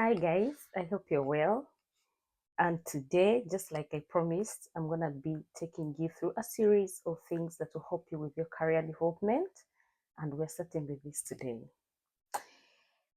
Hi guys, I hope you're well. And today, just like I promised, I'm going to be taking you through a series of things that will help you with your career development. And we're starting with this today.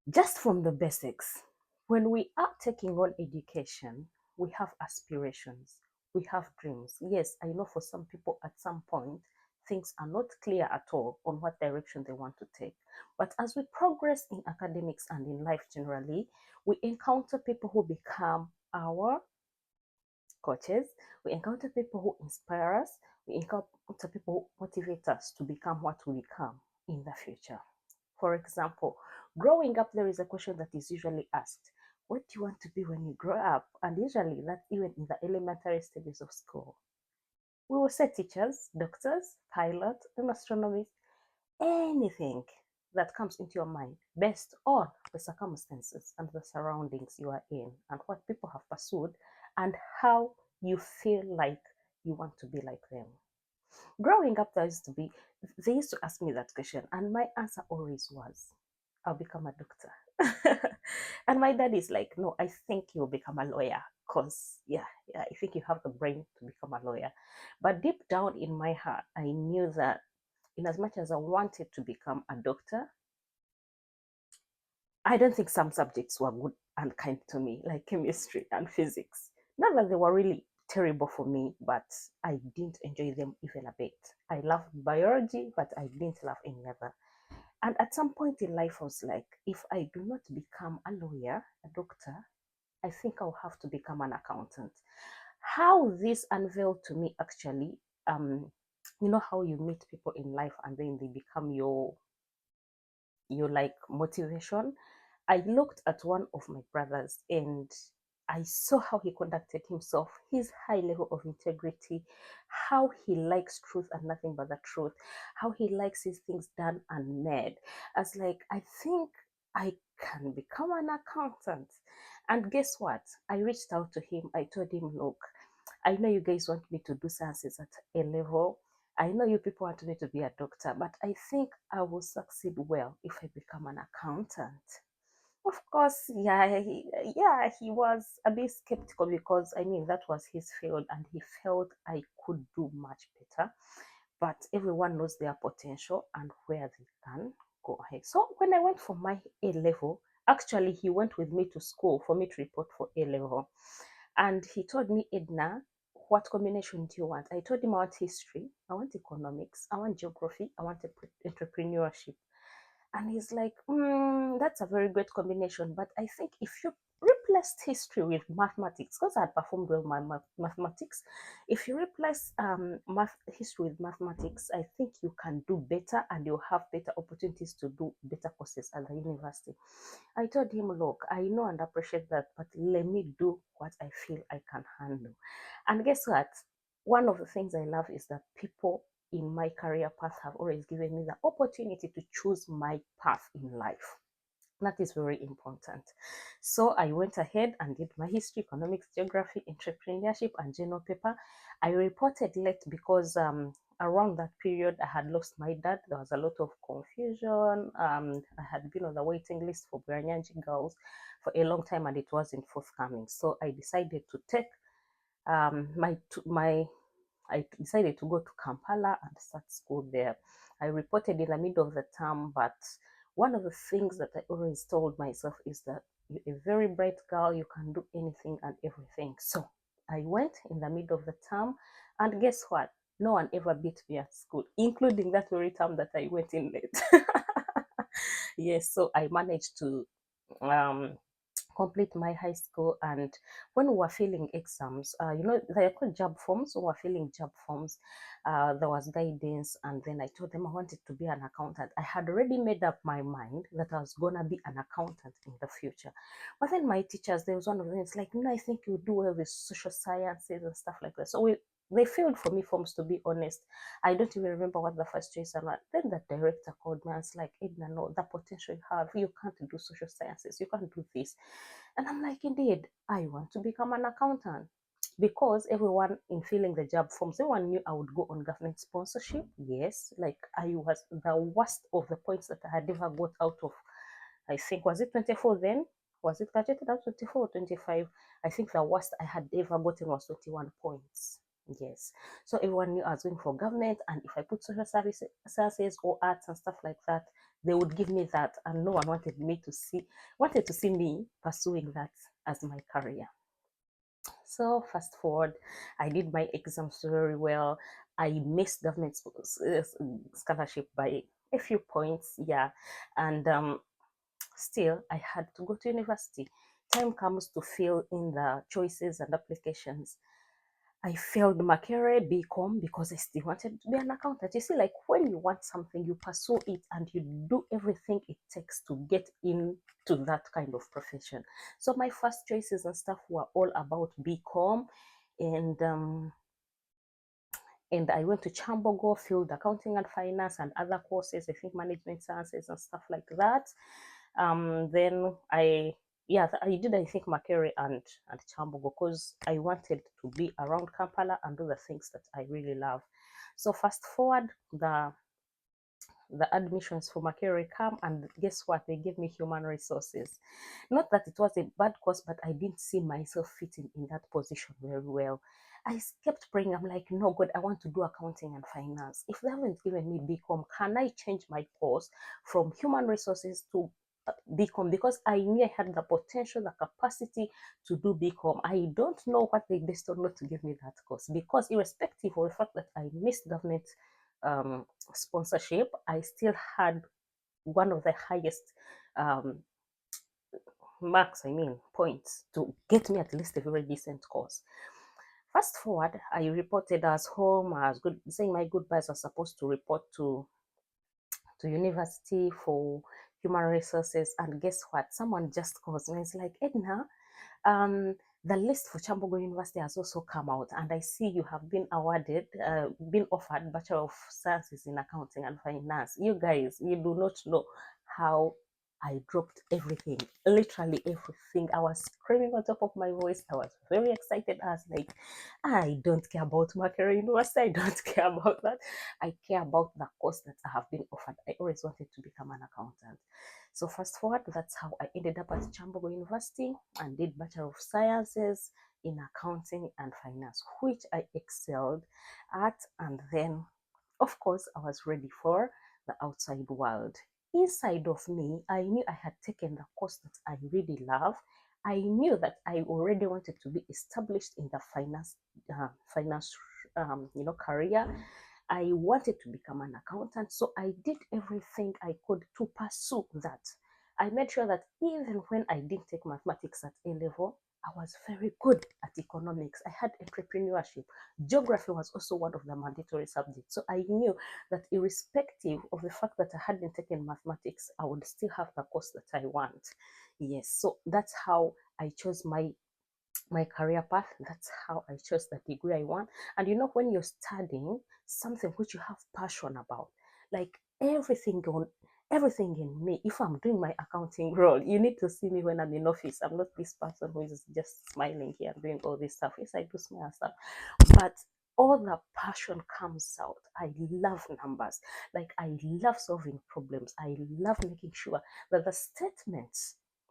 Just from the basics, when we are taking on education, we have aspirations, we have dreams. Yes, I know for some people at some point, things are not clear at all on what direction they want to take. But as we progress in academics and in life generally, we encounter people who become our coaches, we encounter people who inspire us, we encounter people who motivate us to become what we become in the future. For example, growing up, there is a question that is usually asked: what do you want to be when you grow up? And usually, that's even in the elementary stages of school. We will say teachers, doctors, pilots, and astronomists, anything that comes into your mind based on the circumstances and the surroundings you are in and what people have pursued and how you feel like you want to be like them. Growing up, they used to ask me that question, and my answer always was, I'll become a doctor. And my dad is like, no, I think you'll become a lawyer. Because, yeah, I think you have the brain to become a lawyer. But deep down in my heart, I knew that in as much as I wanted to become a doctor, I don't think some subjects were good and kind to me, like chemistry and physics. Not that they were really terrible for me, but I didn't enjoy them even a bit. I loved biology, but I didn't love any other. And at some point in life, I was like, if I do not become a lawyer, a doctor, I think I'll have to become an accountant. How this unveiled to me actually, you know how you meet people in life and then they become your like motivation. I looked at one of my brothers and I saw how he conducted himself, his high level of integrity, how he likes truth and nothing but the truth, how he likes his things done and made. As like, I think I can become an accountant. And guess what? I reached out to him. I told him, look, I know you guys want me to do sciences at A level. I know you people want me to be a doctor, but I think I will succeed well if I become an accountant. Of course, he was a bit skeptical because I mean that was his field and he felt I could do much better. But everyone knows their potential and where they can go ahead. So when I went for my A level, actually he went with me to school for me to report for A level. And he told me, Edna, what combination do you want? I told him I want history, I want economics, I want geography, I want entrepreneurship. And he's like, that's a very great combination. But I think if you replaced history with mathematics, because I had performed well my mathematics, if you replace history with mathematics, I think you can do better and you'll have better opportunities to do better courses at the university. I told him, look, I know and appreciate that, but let me do what I feel I can handle. And guess what? One of the things I love is that people in my career path have always given me the opportunity to choose my path in life. That is very important. So I went ahead and did my history, economics, geography, entrepreneurship, and general paper. I reported late because around that period I had lost my dad. There was a lot of confusion. I had been on the waiting list for Biranyanji girls for a long time and it wasn't forthcoming. So I decided to take my I decided to go to Kampala and start school there. I reported in the middle of the term, but one of the things that I always told myself is that you're a very bright girl, you can do anything and everything. So I went in the middle of the term, and guess what? No one ever beat me at school, including that very term that I went in late. Yes, so I managed to um, complete my high school. And when we were filling exams, they are called job forms. So we were filling job forms. There was guidance, and then I told them I wanted to be an accountant. I had already made up my mind that I was gonna be an accountant in the future. But then my teachers, there was one of them, it's like, no, I think you do well with social sciences and stuff like that. So they filled for me forms, to be honest. I don't even remember what the first choice was. Then the director called me and was like, Edna, no, the potential you have, you can't do social sciences, you can't do this. And I'm like, indeed, I want to become an accountant. Because everyone in filling the job forms, everyone knew I would go on government sponsorship. Yes, like I was the worst of the points that I had ever got out of, I think, was it 24 then? Was it graduated at 24 or 25? I think the worst I had ever gotten was 21 points. Yes. So everyone knew I was going for government, and if I put social services or arts and stuff like that, they would give me that, and no one wanted to see me pursuing that as my career. So fast forward, I did my exams very well. I missed government scholarship by a few points, yeah, and still I had to go to university. Time comes to fill in the choices and applications. I failed Makere BCom because I still wanted to be an accountant. You see, like when you want something, you pursue it and you do everything it takes to get into that kind of profession. So my first choices and stuff were all about BCom, and and I went to Chambogo, field accounting and finance and other courses, I think management sciences and stuff like that. Then I did, I think, Makere and Chambogo because I wanted to be around Kampala and do the things that I really love. So fast forward, the admissions for Makere come, and guess what? They gave me human resources. Not that it was a bad course, but I didn't see myself fitting in that position very well. I kept praying. I'm like, no, God, I want to do accounting and finance. If they haven't given me BCom, can I change my course from human resources to BCom? Because I knew I had the potential, the capacity to do BCom. I don't know what they based on not to give me that course, because irrespective of the fact that I missed government sponsorship, I still had one of the highest um, marks, I mean, points to get me at least a very decent course. Fast forward, I reported as home, I was good, saying my goodbyes. I was supposed to report to university for human resources, and guess what? Someone just calls me. It's like, Edna, um, the list for Chambogo University has also come out, and I see you have been awarded, been offered Bachelor of Sciences in Accounting and Finance. You guys, you do not know how I dropped everything, literally everything. I was screaming on top of my voice. I was very excited. I was like, I don't care about Makere University. I don't care about that. I care about the course that I have been offered. I always wanted to become an accountant. So fast forward, that's how I ended up at Chambogo University and did Bachelor of Sciences in Accounting and Finance, which I excelled at. And then, of course, I was ready for the outside world. Inside of me, I knew I had taken the course that I really love. I knew that I already wanted to be established in the finance career. I wanted to become an accountant, so I did everything I could to pursue that. I made sure that even when I didn't take mathematics at A level, I was very good at economics. I had entrepreneurship. Geography was also one of the mandatory subjects. So I knew that irrespective of the fact that I hadn't taken mathematics, I would still have the course that I want. Yes, so that's how I chose my career path. That's how I chose the degree I want. And you know, when you're studying something which you have passion about, like everything in me, if I'm doing my accounting role, you need to see me when I'm in office. I'm not this person who is just smiling here and doing all this stuff. Yes, I do smile stuff, but all the passion comes out. I love numbers. Like, I love solving problems. I love making sure that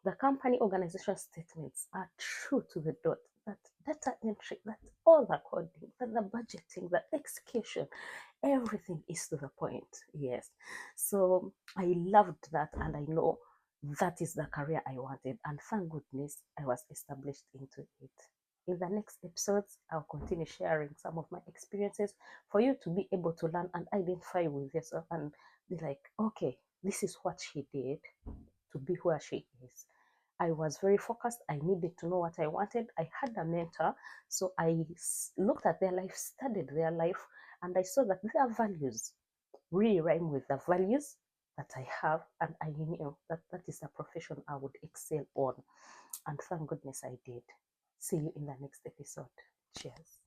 the company organization statements are true to the dot. That data entry, that all the coding, that the budgeting, the execution, everything is to the point. Yes. So I loved that, and I know that is the career I wanted. And thank goodness I was established into it. In the next episodes, I'll continue sharing some of my experiences for you to be able to learn and identify with yourself and be like, okay, this is what she did to be where she is. I was very focused. I needed to know what I wanted. I had a mentor, so I looked at their life, studied their life, and I saw that their values really rhyme with the values that I have, and I knew that that is the profession I would excel on. And thank goodness I did. See you in the next episode. Cheers.